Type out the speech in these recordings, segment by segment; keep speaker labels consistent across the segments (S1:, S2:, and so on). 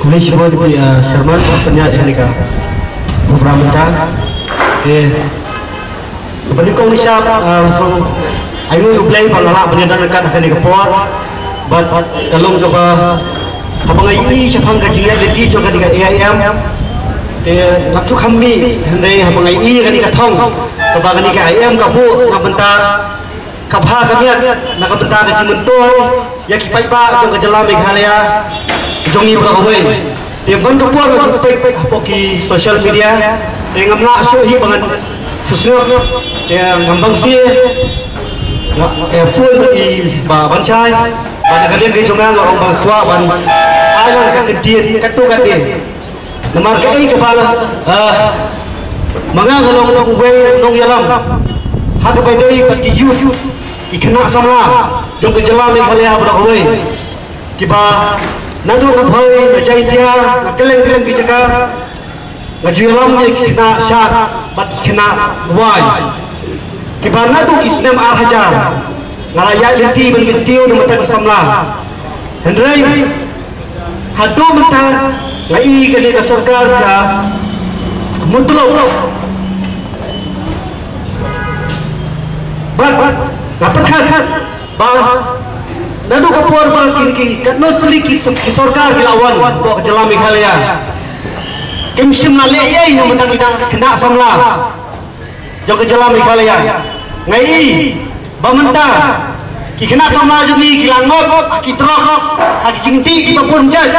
S1: Tulis semua di Sherman penyak ini ka program kita. Okay. Balik kau nisap so ayo play pangalak penyadan dekat akan dikepor. But kalau ke abang ini siapa gajinya di juga dengan AIM. Dia nak tu kami hendak abang ini kan dikatong. Kebagan ni AIM kapu nak bentar kapha kami nak bentar gaji mentul. Ya kipai pak jong kejelam Meghalaya. Jongi berkawin, dia pun kepuar macam pek apa ki social media, dia ngamla suhi bangan susu, dia ngambang si, full di bancai, pada kalian ke jongan orang tua ban, ayam kan kedian, katu kadian, nomor kei kepala, mangang long way long yalam, hak pedai pati youth, ikena sama, jong kejelam Meghalaya berkawin, kiba nadu ngapoi ngajai dia ngakeleng-keleng di jaga ngajualam ni kena syak bat kena wai kiba nadu kisnem arhajar ngaraya liti ben kentiu na mata samla hendrai hadu mata ngai kene ka sarkar ka mutlo bat ngaperkan ba nadu kapur bang kini kat not tuli ki sarkar ki lawan ko kejelam Meghalaya kimsim na leyai na mata kita kena samla jo kejelam Meghalaya ngai bamenta ki kena samla juni ki langot ki trok ki jingti ki papun jaj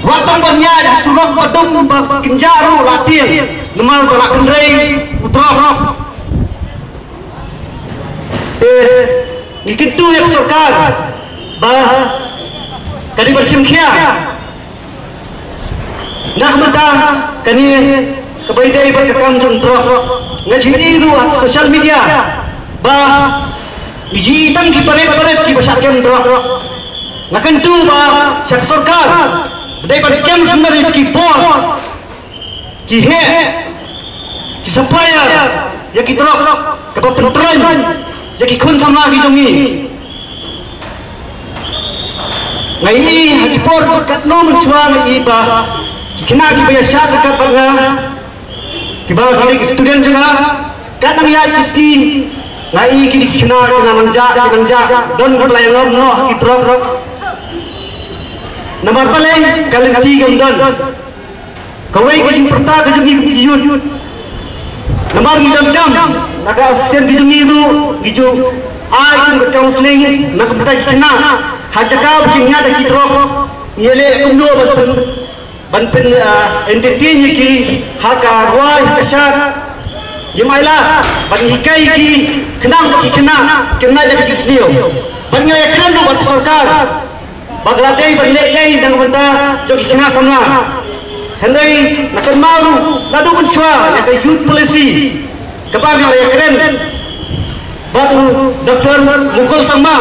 S1: watang banya surok padum kinjaru latian nemal balak kendrai utrok Ikintu yang sarkar bah kani bersimkhia nak mentah kani kebaidai berkekam juntrok ngaji iru sosial media bah biji hitam ki paret-paret ki besarkan trok ngakan tu bah syak sarkar bedai berkem sebenarnya ki bos ki he ki supplier ya ki trok kepa pentran jadi kun sama lagi jongi ngai haki por kat no mencuang ngai ba kena ki biasa dekat bangga ki ba kali ki student juga kat nang ya kiski ngai ki kena nangja don berlayang no haki trok nomor paling kali tiga don kawai ki perta ke jongi ki yun nomor ni jam naga sen gijungi itu giju ai kun ke counseling nak peta kena hajaka bikin ngada ki drop yele kundo ban entity ni ki haka roi kasat gimaila ban hikai ki kenang ki kena da ki sniyo ban ya kena no ban sarkar baglatei ban lei dang banta jo ki kena samla hendai nakan malu ladu benswa ya ke youth policy kepada yang keren baru Dr. Mukul Sama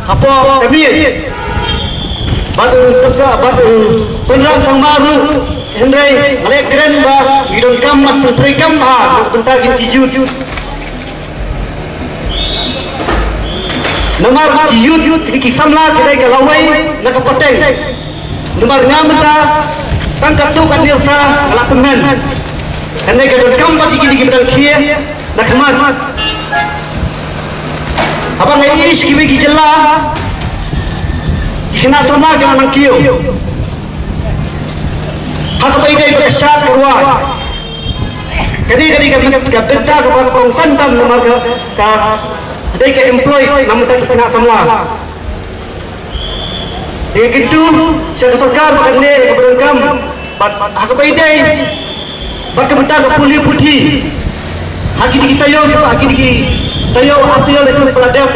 S1: apa kami baru Dr. Penrang Sama baru Hendrai yang keren bah hidung kam menteri kam nak bentagin kijut nomor kijut kini samla kedai galawai nak peteng nomor ngamta tangkap tu kan dia ngalak temen hendai kedai kam pati kini kita kia nak kemat apa ngai is kimi kijela kena sama dengan kio hak baidai bersat keluar kadi ka benta ka kong santam nomor ka dai ka employ namun tak kena sama gitu sarkar bakne ka berengkam hak baidai berkebenta ke puli putih haki kita yo haki tayo atio itu peladap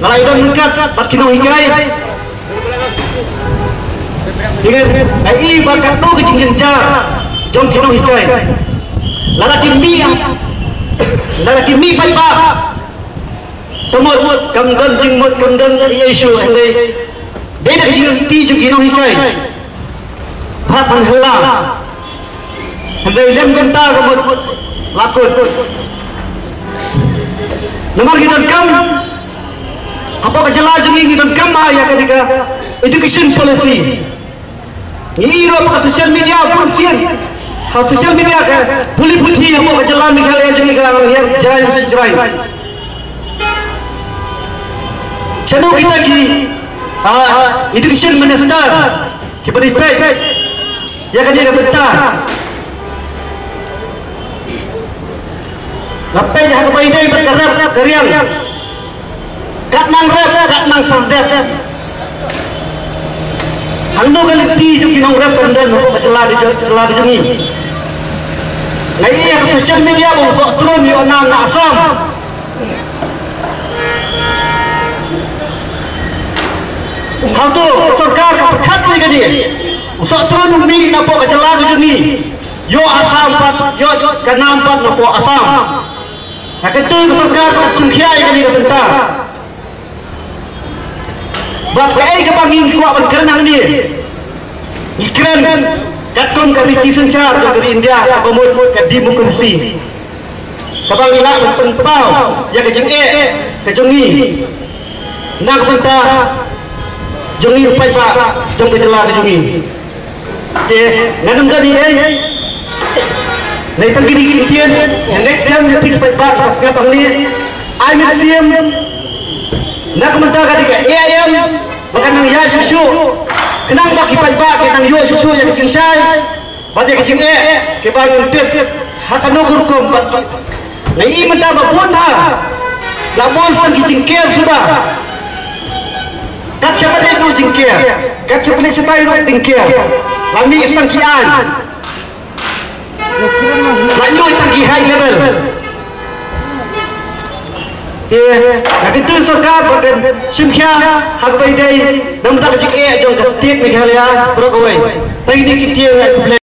S1: ngalai dan dekat bakino hikai ingat ai bakat no kejingin jar jom kino hikai lalaki mi papa temut kamdan jingmut kamdan yesu hendai beda jing ti kino hikai papan hela hendai lem genta kamut lakut nomor kita kam apa kejela jengi kita kam ya ketika education policy Ini apa sosial media pun sian. Ha sosial media ke puli putih apa jalan Miguel yang jadi jalan yang jerai. Channel kita ki education minister ki beri pek ya kan dia bentar. Lapai dah ke bayi dia berkerap keriang. Kat nang rap, kat nang sardep. Ando kaliti jo kinong rap kandan no kacela ke jengi. Lai ya sosial media bo sok turun yo nang asam. Hang tu sarkar ka perkat ni ke dia. Sok turun mi na po kacela ke jengi. Yo asam pat yo kanam pat no po asam. Akan tu sarkar ka sungkhia ke dia bentar. Bab ai ke bangin kuat berkerenang dia. Ikran katkom kari kisencar jo kari India ka pemut ka demokrasi. Ka bangila penpau ya ke jeng ke jongi. Nak benta jongi upai pak jong ke jela ke jongi. Ke nganam tadi Nai tanggi di kintian next time tik upai pak pas ngapang ni ai museum nak benta ka dik AM makan nang ya susu kenang baki pajba ke nang yo susu yang kecing sai pada kecing ke bangun tip hakan no hukum ngai menta babun ha labon sang kecing care sudah kat siapa dia tu kecing care kat siapa dia setai no kecing care lami istan kian lalu tangki high level nak itu sarkar bagian simkia hak bayi day, namun tak kecik jong kasih Meghalaya, berokawai. Tapi ini kita